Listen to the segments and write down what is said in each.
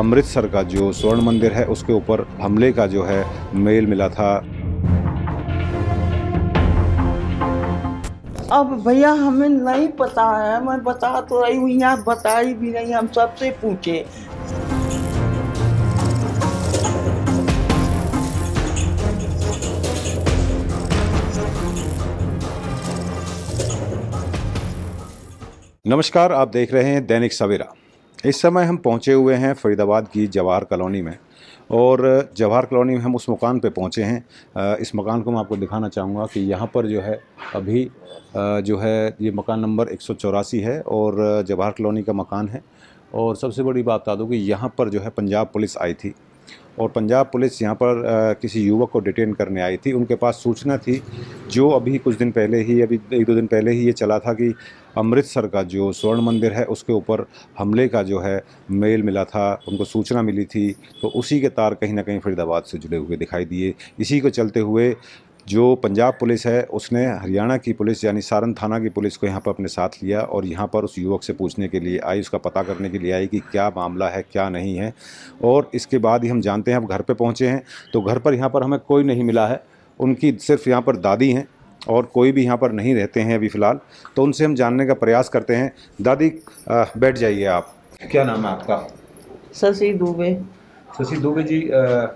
अमृतसर का जो स्वर्ण मंदिर है उसके ऊपर हमले का जो है मेल मिला था। अब भैया हमें नहीं पता है, मैं बता तो रही हूँ, यहाँ बताई भी नहीं, हम सबसे पूछे। नमस्कार, आप देख रहे हैं दैनिक सवेरा। इस समय हम पहुंचे हुए हैं फरीदाबाद की जवाहर कॉलोनी में, और जवाहर कॉलोनी में हम उस मकान पे पहुंचे हैं। इस मकान को मैं आपको दिखाना चाहूँगा कि यहाँ पर जो है अभी जो है ये मकान नंबर 184 है और जवाहर कॉलोनी का मकान है। और सबसे बड़ी बात बता दूँ कि यहाँ पर जो है पंजाब पुलिस आई थी, और पंजाब पुलिस यहाँ पर किसी युवक को डिटेन करने आई थी। उनके पास सूचना थी, जो अभी कुछ दिन पहले ही, अभी 1-2 दिन पहले ही ये चला था कि अमृतसर का जो स्वर्ण मंदिर है उसके ऊपर हमले का जो है मेल मिला था, उनको सूचना मिली थी। तो उसी के तार कहीं ना कहीं फरीदाबाद से जुड़े हुए दिखाई दिए। इसी को चलते हुए जो पंजाब पुलिस है उसने हरियाणा की पुलिस यानी सारण थाना की पुलिस को यहाँ पर अपने साथ लिया, और यहाँ पर उस युवक से पूछने के लिए आई, उसका पता करने के लिए आई कि क्या मामला है क्या नहीं है। और इसके बाद ही हम जानते हैं, अब घर पे पहुँचे हैं तो घर पर यहाँ पर हमें कोई नहीं मिला है। उनकी सिर्फ यहाँ पर दादी हैं और कोई भी यहाँ पर नहीं रहते हैं अभी फ़िलहाल। तो उनसे हम जानने का प्रयास करते हैं। दादी बैठ जाइए आप। क्या नाम है आपका? शशि दुबे। शशि दुबे जी,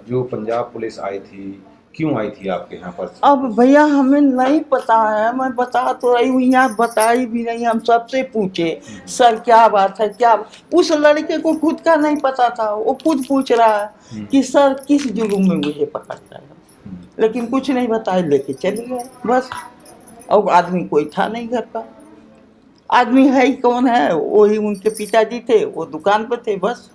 जो पंजाब पुलिस आई थी, क्यों आई थी आपके यहाँ पर? अब भैया हमें नहीं पता है, मैं बता तो रही हूँ, यहाँ बताई भी नहीं, हम सबसे पूछे सर क्या बात है क्या। उस लड़के को खुद का नहीं पता था, वो खुद पूछ रहा है कि सर किस जुर्म में मुझे पकड़ता है, लेकिन कुछ नहीं बताए, लेके चले गए बस। और आदमी कोई था नहीं घर पर। आदमी है ही कौन है, वही उनके पिताजी थे, वो दुकान पर थे बस।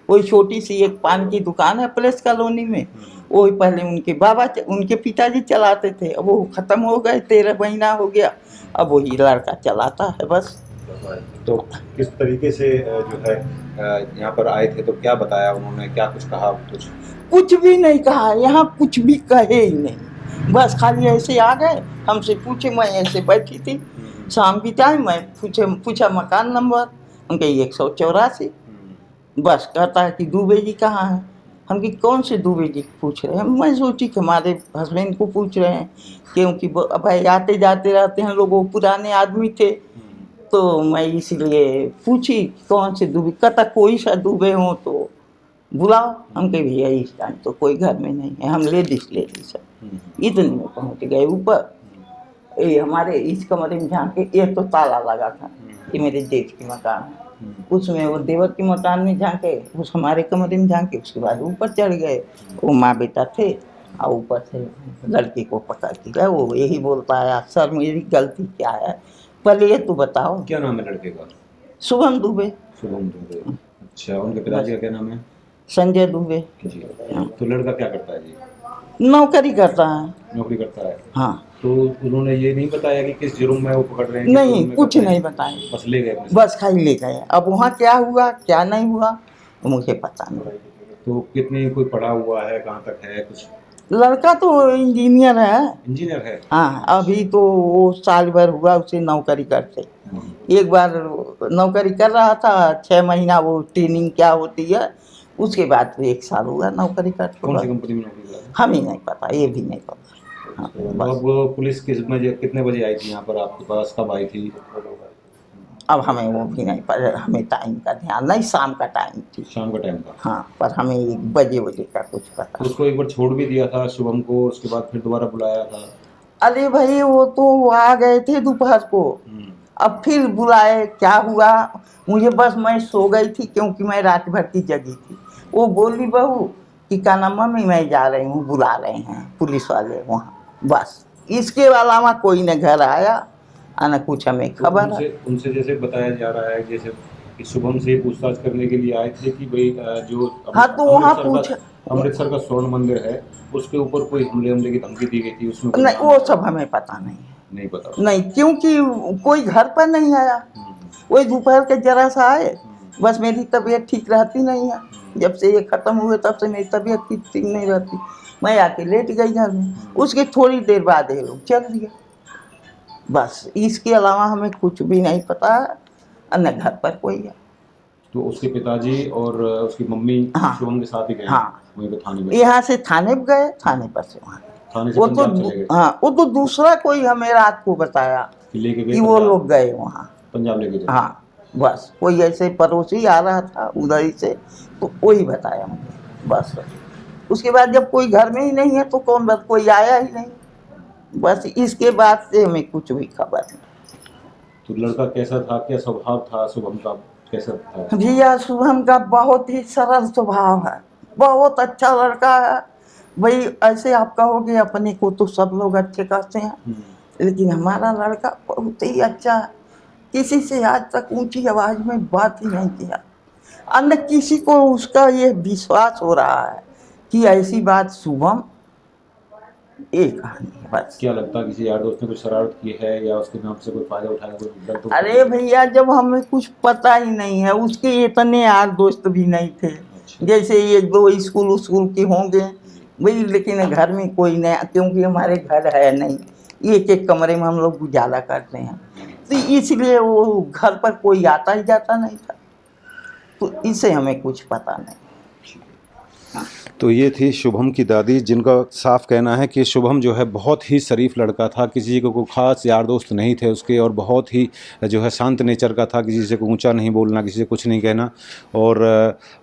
वही छोटी सी एक पान की दुकान है प्लेस कॉलोनी में, वही पहले उनके उनके पिताजी चलाते थे, अब वो खत्म हो गए, 13 महीना हो गया, अब वही लड़का चलाता है बस। तो किस तरीके से जो है यहाँ पर आए थे, तो क्या बताया उन्होंने, क्या कुछ कहा? कुछ भी नहीं कहा, यहाँ कुछ भी कहे ही नहीं, बस खाली ऐसे आ गए, हमसे पूछे, मैं ऐसे बैठी थी शाम की टाइम, मैं पूछा मकान नंबर, उनके 184। बस कहता है कि दुबे जी कहाँ हैं। हम कि कौन से दुबे जी पूछ रहे हैं। मैं सोची कि हमारे हस्बैंड को पूछ रहे हैं, क्योंकि भाई आते जाते रहते हैं लोग, वो पुराने आदमी थे, तो मैं इसलिए पूछी कौन से दुबे। कहता कोई सा दुबे हो तो बुलाओ। हम कहे भैया इस टाइम तो कोई घर में नहीं है, हम लेडीज है। इतने में पहुँच गए ऊपर। ये हमारे इस कमरे में झांके, ये तो ताला लगा था, ये मेरे जेठ की मकान है, उसमें वो देवर के मकान में झांके, उस हमारे कमरे में झांके, उसके बाद ऊपर चढ़ गए। वो माँ बेटा थे, और ऊपर से लड़की को पकड़ के गए। वो यही बोलता है सर मेरी गलती क्या है, पहले ये तू बताओ। क्या नाम है लड़के का? शुभम दुबे। शुभम दुबे। अच्छा, उनके पिताजी का क्या नाम है? संजय दुबे जी। तो लड़का क्या करता है जी? नौकरी करता है। नौकरी करता है। हाँ। तो उन्होंने ये नहीं बताया कि किस जुर्म में वो पकड़ रहे हैं? नहीं, कुछ नहीं बताया, बस ले गए अपने साथ? बस खाली ले गए। अब वहाँ क्या हुआ क्या नहीं हुआ तो मुझे पता नहीं। तो कितनी कोई पढ़ा हुआ है, कहाँ तक है कुछ? लड़का तो इंजीनियर है। इंजीनियर है? हाँ, अभी तो वो साल भर हुआ उसे नौकरी करते। एक बार नौकरी कर रहा था, 6 महीना वो ट्रेनिंग क्या होती है, उसके बाद तो 1 साल हुआ नौकरी करते। कौन सी कंपनी में नौकरी कर रहा है? हमें नहीं पता, ये भी नहीं पता। हाँ, अब वो पुलिस कितने बजे आई थी यहाँ पर आपके पास, कब आई थी? अब हमें वो भी नहीं पता, हमें टाइम का ध्यान नहीं, शाम का टाइम थी। शाम का टाइम था? हाँ, पर हमें 1 बजे का कुछ पता। उसको एक बार छोड़ भी दिया था शुभम को, उसके बाद फिर दोबारा बुलाया था? अरे भाई वो तो आ गए थे दोपहर को, अब फिर बुलाए, क्या हुआ मुझे, बस मैं सो गई थी क्योंकि मैं रात भर की जगी थी। वो बोली बहू कि क्या नाम मम्मी मैं जा रही हूँ, बुला रहे हैं पुलिस वाले वहाँ, बस इसके अलावा कोई न घर आया न कुछ हमें खबर है। उनसे जैसे बताया जा रहा है, जैसे कि शुभम से पूछताछ करने के लिए आए थे कि भाई जो हाँ, तो वहाँ पूछ, अमृतसर का स्वर्ण मंदिर है उसके ऊपर कोई हमले की धमकी दी गई थी, उसमें नहीं वो सब हमें पता नहीं है। नहीं पता? नहीं, क्योंकि कोई घर पर नहीं आया, वही दोपहर के जरा सा आए, बस मेरी तबीयत ठीक रहती नहीं है, जब से ये ख़त्म हुए तब से मेरी तबीयत ठीक नहीं रहती, मैं आके लेट गई घर में, उसके थोड़ी देर बाद ये लोग चल दिए, बस इसके अलावा हमें कुछ भी नहीं पता है, न घर पर कोई है। तो उसके पिताजी और उसकी मम्मी हाँ। शुभम के साथ ही गए हाँ। वहीं पे थाने में। यहाँ से थाने पे गए, थाने पर से वहाँ थाने से वो तो पंजाब चले गए हाँ, वो तो दूसरा कोई हमें रात को बताया कि लेके गए कि वो पंजाब? लोग गए वहाँ। पंजाब लेके चले। हाँ, बस कोई ऐसे पड़ोसी आ रहा था उधर ही से, तो वही बताया मुझे बस। उसके बाद जब कोई घर में ही नहीं है तो कौन बात, कोई आया ही नहीं, बस इसके बाद से हमें कुछ भी खबर नहीं। तो लड़का कैसा था, क्या स्वभाव था शुभम का, कैसा था? भैया शुभम का बहुत ही सरल स्वभाव है, बहुत अच्छा लड़का है भाई। ऐसे आप कहोगे अपने को तो सब लोग अच्छे कहते हैं, लेकिन हमारा लड़का बहुत ही अच्छा है। किसी से आज तक ऊंची आवाज में बात ही नहीं किया, अन्य किसी को उसका ये विश्वास हो रहा है कि ऐसी बात शुभम एक कहानी है बस। क्या लगता है किसी यार दोस्त ने कुछ शरारत की है या उसके नाम से कोई फायदा उठाया, कोई गलत? अरे भैया जब हमें कुछ पता ही नहीं है, उसके इतने यार दोस्त भी नहीं थे। जैसे ये दो स्कूल के होंगे भाई, लेकिन घर में कोई नहीं, क्योंकि हमारे घर है नहीं, एक एक कमरे में हम लोग गुजारा करते हैं, तो इसलिए वो घर पर कोई आता ही जाता नहीं था, तो इससे हमें कुछ पता नहीं। तो ये थी शुभम की दादी, जिनका साफ कहना है कि शुभम जो है बहुत ही शरीफ लड़का था, किसी को कोई ख़ास यार दोस्त नहीं थे उसके, और बहुत ही जो है शांत नेचर का था, किसी से ऊंचा नहीं बोलना, किसी से कुछ नहीं कहना। और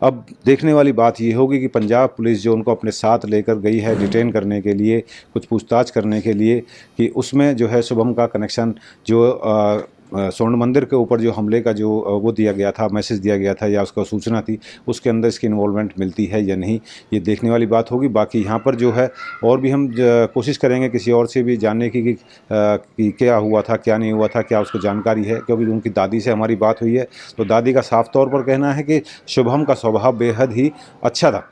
अब देखने वाली बात ये होगी कि पंजाब पुलिस जो उनको अपने साथ लेकर गई है डिटेन करने के लिए, कुछ पूछताछ करने के लिए, कि उसमें जो है शुभम का कनेक्शन जो स्वर्ण मंदिर के ऊपर जो हमले का जो वो दिया गया था, मैसेज दिया गया था या उसका सूचना थी, उसके अंदर इसकी इन्वॉल्वमेंट मिलती है या नहीं, ये देखने वाली बात होगी। बाकी यहाँ पर जो है और भी हम कोशिश करेंगे किसी और से भी जानने की कि क्या हुआ था, क्या नहीं हुआ था, क्या उसको जानकारी है, क्योंकि उनकी दादी से हमारी बात हुई है तो दादी का साफ तौर पर कहना है कि शुभम का स्वभाव बेहद ही अच्छा था।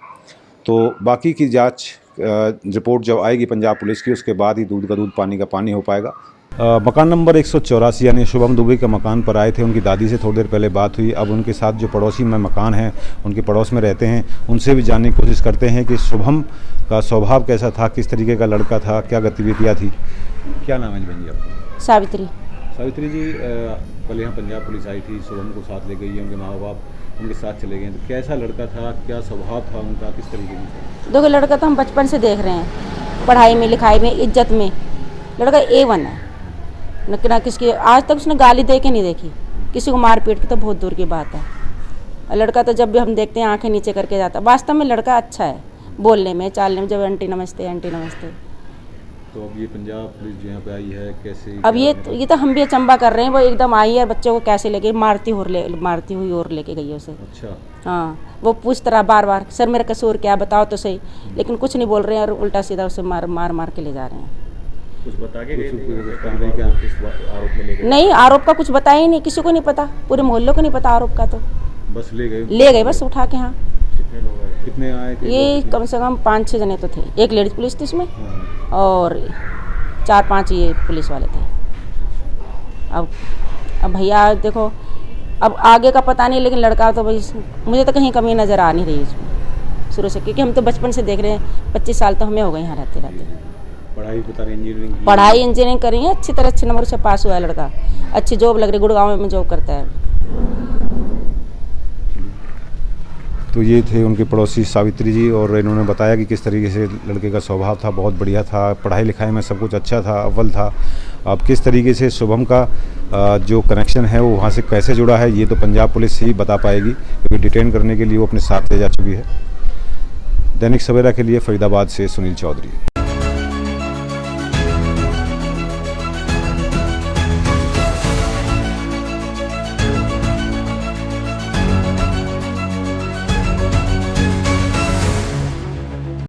तो बाकी की जाँच रिपोर्ट जब आएगी पंजाब पुलिस की, उसके बाद ही दूध का दूध पानी का पानी हो पाएगा। मकान नंबर 184 यानी शुभम दुबे के मकान पर आए थे, उनकी दादी से थोड़ी देर पहले बात हुई। अब उनके साथ जो पड़ोसी में मकान है, उनके पड़ोस में रहते हैं, उनसे भी जानने की कोशिश करते हैं कि शुभम का स्वभाव कैसा था, किस तरीके का लड़का था, क्या गतिविधियाँ थी। क्या नाम है बहन जी आपका? सावित्री। सावित्री जी, कल यहाँ पंजाब पुलिस आई थी, शुभम को साथ ले गई है, उनके माँ बाप उनके साथ चले गए, तो कैसा लड़का था, क्या स्वभाव था उनका, किस तरीके का? देखो लड़का तो हम बचपन से देख रहे हैं, पढ़ाई में, लिखाई में, इज्जत में लड़का A1 है। न किसकी आज तक उसने गाली दे के नहीं देखी, किसी को मार पीट की तो बहुत दूर की बात है। और लड़का तो जब भी हम देखते हैं आंखें नीचे करके जाता है। वास्तव में लड़का अच्छा है, बोलने में, चालने में, जब आंटी नमस्ते, आंटी नमस्ते। तो अब ये पंजाब पुलिस जो यहाँ पे आई है, कैसे? अब ये तो हम भी अचंबा कर रहे हैं, वो एकदम आई है, बच्चों को कैसे लेके मारती हुई और लेके गई है उसे। अच्छा। हाँ, वो पूछता रहा बार बार, सर मेरा कसूर क्या, बताओ तो सही, लेकिन कुछ नहीं बोल रहे हैं और उल्टा सीधा उसे मार के ले जा रहे हैं। कुछ बता के आरोप में लेके? नहीं, आरोप का कुछ बताया ही नहीं, किसी को नहीं पता, पूरे मोहल्ले को नहीं पता आरोप का, तो बस ले गए बस उठा के। हाँ, कितने लोग आए, कितने आए थे? ये कम से कम 5-6 जने तो थे, एक लेडीज पुलिस थी इसमें हाँ। और 4-5 ये पुलिस वाले थे। अब भैया देखो, अब आगे का पता नहीं, लेकिन लड़का तो भाई मुझे तो कहीं कमी नज़र आ नहीं रही इसमें शुरू से, क्योंकि हम तो बचपन से देख रहे हैं, 25 साल तो हमें हो गए यहाँ रहते। पढ़ाई बता रहे, इंजीनियरिंग करी है, अच्छी तरह अच्छे नंबर से पास हुआ है लड़का, अच्छी जॉब लग रही, गुड़गांव में जॉब करता है। तो ये थे उनके पड़ोसी सावित्री जी, और इन्होंने बताया कि किस तरीके से लड़के का स्वभाव था, बहुत बढ़िया था, पढ़ाई लिखाई में सब कुछ अच्छा था, अव्वल था। अब किस तरीके से शुभम का जो कनेक्शन है वो वहाँ से कैसे जुड़ा है, ये तो पंजाब पुलिस ही बता पाएगी, क्योंकि डिटेन करने के लिए वो अपने साथ ले जा चुकी है। दैनिक सवेरा के लिए फरीदाबाद से सुनील चौधरी।